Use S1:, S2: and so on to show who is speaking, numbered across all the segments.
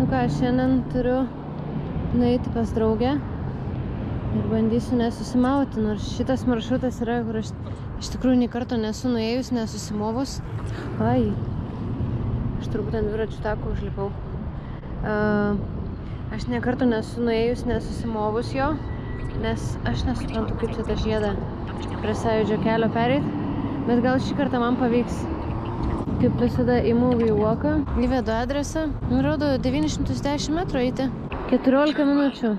S1: Nu ką, šiandien turiu nueiti pas draugę ir bandysiu nesusimauti, nors šitas maršrutas yra, kur aš iš tikrųjų nei karto nesu nuėjus, nesusimovus. Ai, aš turbūt ant dviračių tako užlipau. Aš nei karto nesu nuėjus, nesusimovus jo, nes aš nesuprantu, kaip čia tą žiedą prie Sąjūdžio kelio pereit, bet gal šį kartą man pavyks. Kaip visada imu Vaivuoką, įvedu adresą, nurodo 910 metrų eiti, 14 minučių.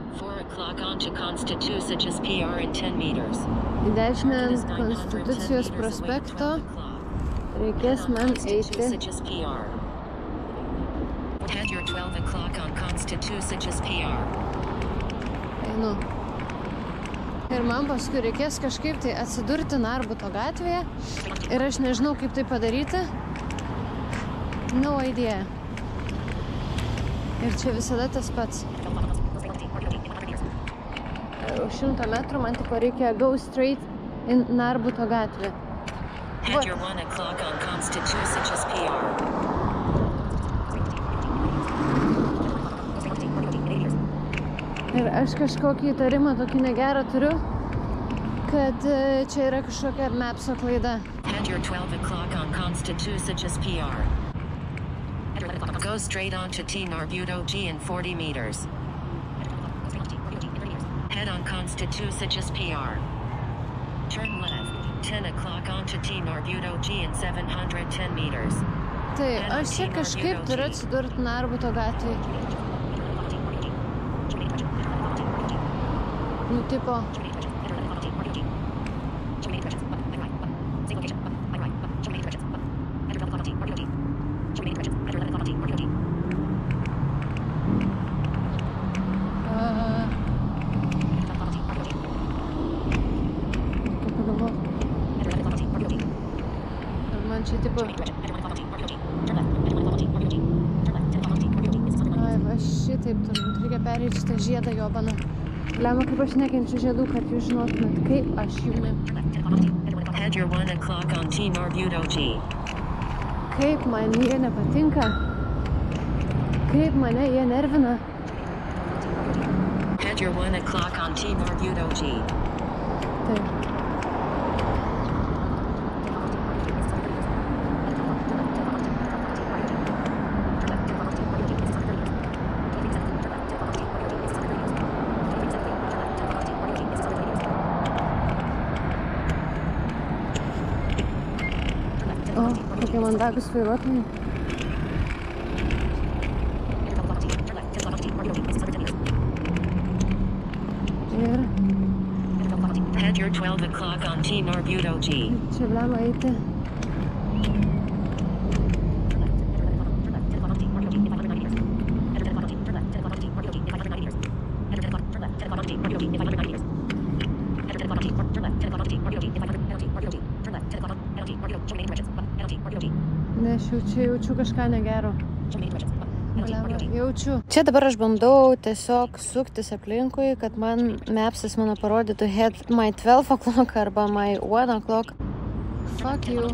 S1: Į dešinę ant Konstitucijos prospekto reikės man eiti. Einu. Ir man paskui reikės kažkaip tai atsidurti Narbuto gatvėje ir aš nežinau, kaip tai padaryti. No idea. Ir čia visada tas pats. Už 100 metrų man tik reikia go straight in Narbuto gatvę. Ir aš kažkokį įtarimą tokį negerą turiu, kad čia yra kažkokia mapso klaida. Go straight on to T Narbuto G in 40 meters. Head on Constitucijos PR. Turn left, 10 o'clock on to T Narbuto G in 710 meters. Tai aš čia kažkaip turiu atsidurti Narbuto gatvėje. Nu, tipo... Man čia tipo... Ai, va šitaip turbūt reikia pereiti šitą žiedą jobaną. Lema, kaip aš nekenčiu žiedų, kad jūs žinotumėt, kaip aš jų ne... Kaip man jie nepatinka, kaip mane jie nervina. Taip. O, kokie mandagus vairuotojai. Ir... Čia blema eiti. Ne, aš jaučiu kažką negero. Jaučiu. Čia dabar aš bandau tiesiog suktis aplinkui, kad man mapsas mano parodytų head my 12 o'clock arba my 1 o'clock. Fuck you.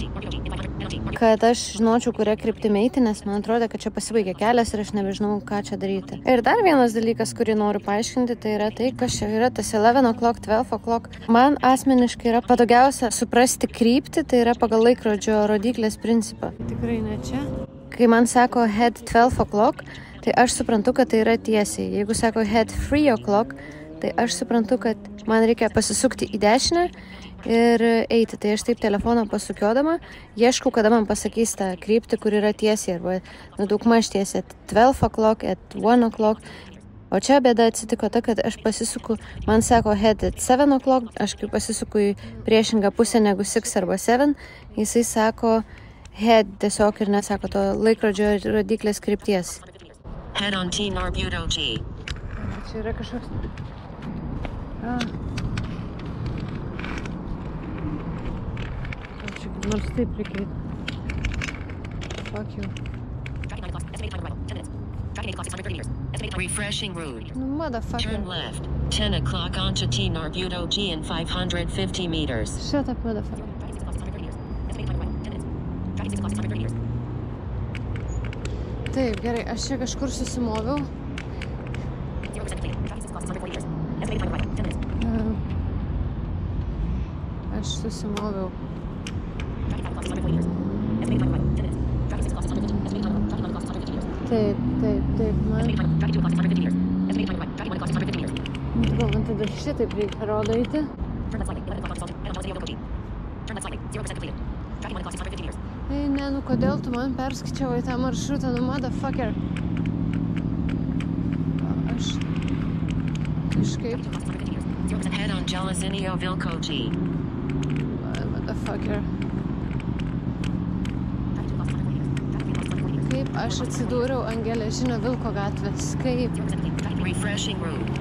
S1: Kad aš žinočiau, kuria kryptimi eiti, nes man atrodo, kad čia pasibaigė kelias ir aš nebežinau, ką čia daryti. Ir dar vienas dalykas, kurį noriu paaiškinti, tai yra tai, kas čia yra tas 11 o'clock, 12 o'clock. Man asmeniškai yra patogiausia suprasti kryptį, tai yra pagal laikrodžio rodyklės principą. Tikrai ne čia. Kai man sako head 12 o'clock, tai aš suprantu, kad tai yra tiesiai. Jeigu sako head 3 o'clock, tai aš suprantu, kad man reikia pasisukti į dešinę ir eiti. Tai aš taip telefoną pasukiodama, ieškau, kada man pasakys tą kryptį, kur yra tiesiai, arba daugmaž tiesiai at 12 o'clock, at 1 o'clock. O čia bėda atsitiko ta, kad aš pasisuku, man sako head at 7 o'clock, aš kai pasisuku į priešingą pusę negu 6 arba 7, jisai sako head tiesiog ir nesako to laikrodžio rodiklės krypties. Head on T Narbuto G. Čia yra kažkoks... Čia nors taip reikia. Fuck you. Refreshing route. No, motherfucker. Turn left. 10 o'clock onto T Narbuto G in 550 meters. Shut up, motherfucker. Taip, gerai, aš čia kažkur susimoviau. Aš susimoviau. Taip, man. Gal man tada šitaip reikia rodyti. Ei, ne, nu kodėl tu man perskaičiavai tą maršrutą, nu motherfucker. Aš kažkaip.
S2: Head on Gelezinio Vilko G.
S1: Motherfucker. Kaip aš atsidūriau ant Geležinio Vilko gatvės? Kaip?
S2: Refreshing route.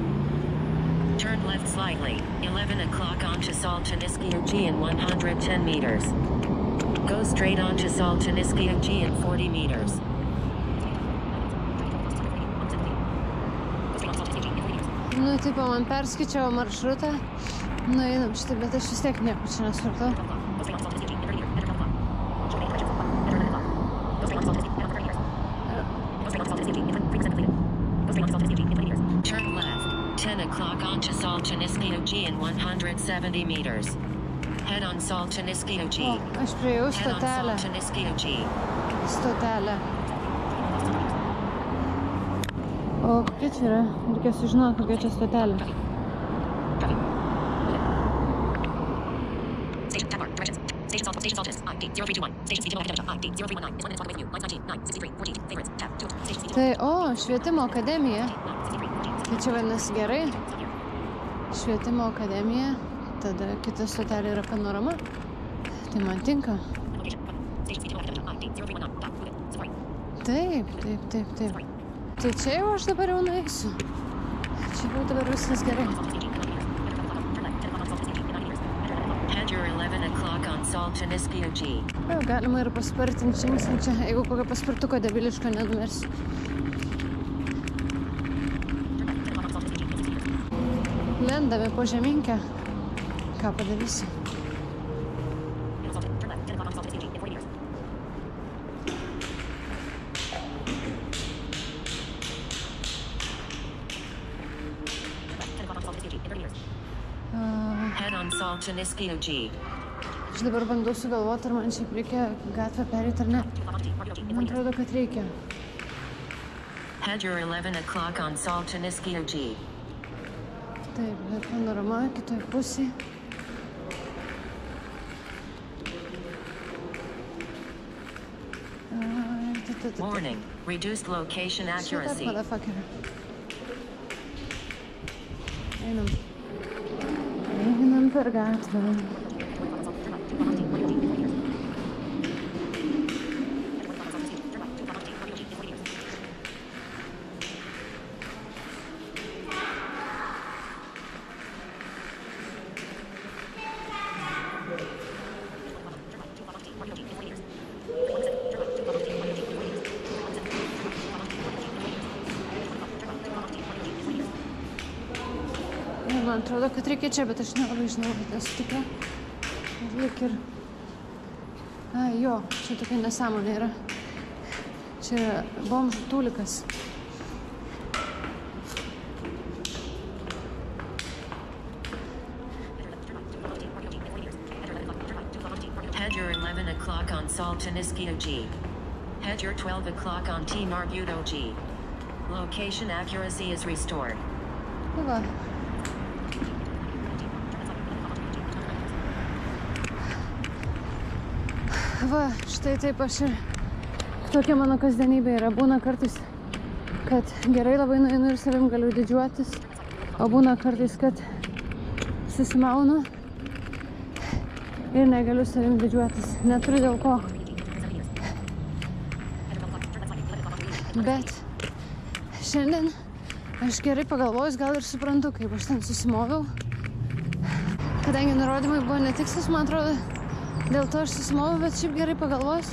S2: Turn left slightly, 11 o'clock onto Soltaniskio G in 110 meters. Go straight onto Soltaniskio G in 40 meters.
S1: Nu, tipo, man perskaičiavo maršrutą. Nu, einam šitą, bet aš vis tiek nieko čia nesupratau.
S2: Turn left, 10 o'clock onto Soltaniskio G in 170 meters. Head on Soltaniskio G.
S1: O, aš priejau
S2: Head on
S1: stotelę.
S2: Soltaniskio G.
S1: Stotelę. O, kokia čia yra? Reikia sužinoti, kokia čia stotelė.
S2: Station tab bar, directions. Station Soltis, ID 0321. Station Seattle Academy, ID 0319. Is 1 minute walk away from you. Lines 19, 9, 63, 14, favorites, tab 2. Station Seattle.
S1: Tai, o, švietimo akademija. Tai čia vadinasi gerai. Švietimo akademija. Tada kita stotelė yra panorama. Tai man tinka. Taip. Tai čia jau aš dabar jau nueisiu. Čia jau dabar viskas gerai.
S2: Head your 11 o'clock on Soltaniskio G.
S1: Jau galima ir paspartinti žingsnį čia, jeigu kokio paspirtuko debiliško nenumersiu. Lendame po žeminkę. Ką padarysiu?
S2: Head on Soltaniskio G.
S1: Aš dabar bandau sugalvoti, ar man šiaip reikia gatvę perėti ar ne. Man atrodo, kad reikia.
S2: Head your 11 o'clock on Soltaniskio G.
S1: Taip, bet panorama kitoj pusėje.
S2: Warning, reduced location accuracy.
S1: Shut up, motherfucker. Einam per gatvę. Man atrodo, kad reikia čia, bet aš nelabai žinau, kad esu tikra. Lyg ir... Ai, jo, čia tokia nesąmonė yra. Čia yra bomžų tūlikas.
S2: Head your 11 o'clock on Soltaniskio G. Head your 12 o'clock on T Marbuto G. Location accuracy is restored.
S1: Va. Va, štai taip aš ir tokia mano kasdienybė yra. Būna kartais, kad gerai labai nueinu ir savim galiu didžiuotis, o būna kartais, kad susimaunu ir negaliu savim didžiuotis. Neturiu dėl ko. Bet šiandien aš gerai pagalvojus, gal ir suprantu, kaip aš ten susimoviau. Kadangi nurodymai buvo netikslus, man atrodo, dėl to aš susimoviau, bet šiaip gerai pagalvojus,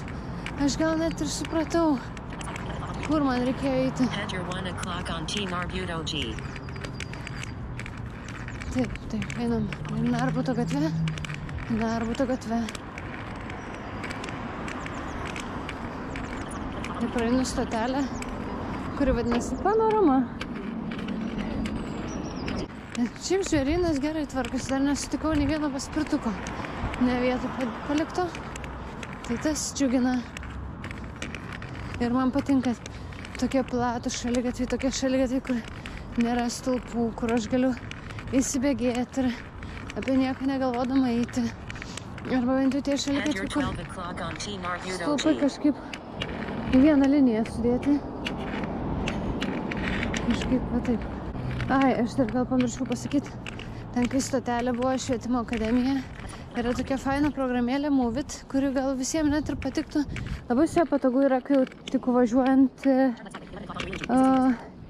S1: aš gal net ir supratau, kur man reikėjo eiti.
S2: Head your 1 o'clock on T Marbuto G.
S1: Taip, einam. Narbuto gatve. Tai praeinu stotelę, kuri vadinasi Panorama. Šiaip žvėrynas gerai tvarkosi, dar nesutikau nei vieno paspirtuko. Ne vietą palikto. Tai tas džiugina. Ir man patinka tokie platus šaligatviai, tokie šaligatviai, kur nėra stulpų, kur aš galiu įsibėgėti ir apie nieką negalvodama eiti. Arba bent jau tie šaligatviai, kur stulpai kažkaip į vieną liniją sudėti. Kažkaip va taip. Ai, aš dar gal pamiršau pasakyti, ten kai stotelė buvo Švietimo akademija, yra tokia faina programėlė Moveit, kuri gal visiems net ir patiktų. Labai su ja patogu yra, kai jau tik važiuojant,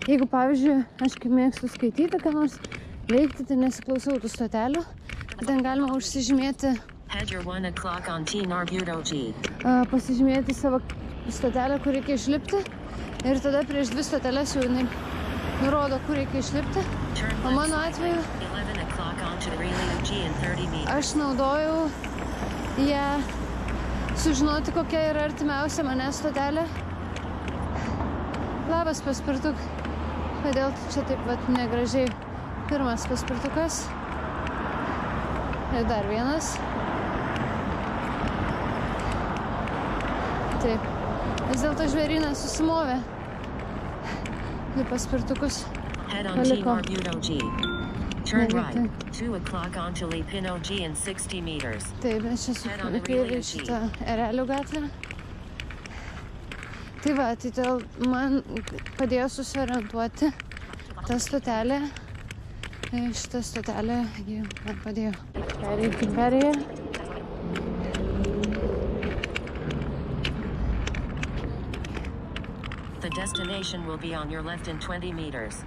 S1: jeigu, pavyzdžiui, aš kaip mėgstu skaityti, ką nors veikti, tai nesiklausau tų stotelių. Ten galima užsižymėti, pasižymėti savo stotelę, kur reikia išlipti. Ir tada prieš 2 stoteles jau jinai nurodo, kur reikia išlipti. O mano atveju aš naudojau ją sužinoti, kokia yra artimiausia manęs stotelė. Labas paspirtuk. Kodėl čia taip vat negražiai? Pirmas paspirtukas. Ir dar vienas. Taip. Vis dėlto žvėrynas susimovė. 2 paspirtukus paliko.
S2: Turn right, 2 o'clock onto Lipino G in 60 meters.
S1: Taip, mes čia sukame kairį šitą Erelių gatvę. Tai va, tai todėl man padėjo susiorientuoti tą stotelę. Šitą stotelę man padėjo pereiti perėją.
S2: The destination will be on your left in 20 meters.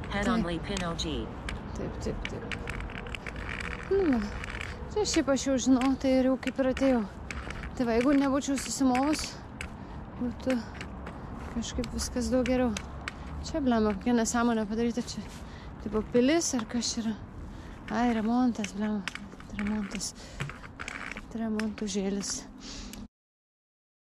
S2: Head on Lipino G.
S1: Taip. Nu, tai šiaip aš jau žinau, tai ir jau kaip ir atėjau. Tai va, jeigu nebūčiau susimovus, būtų kažkaip viskas daug geriau. Čia, blema, kokia nesąmonė padaryta čia. Tipo pilis ar kas yra? Ai, remontas, blema. Remontas. Remontų žėlis.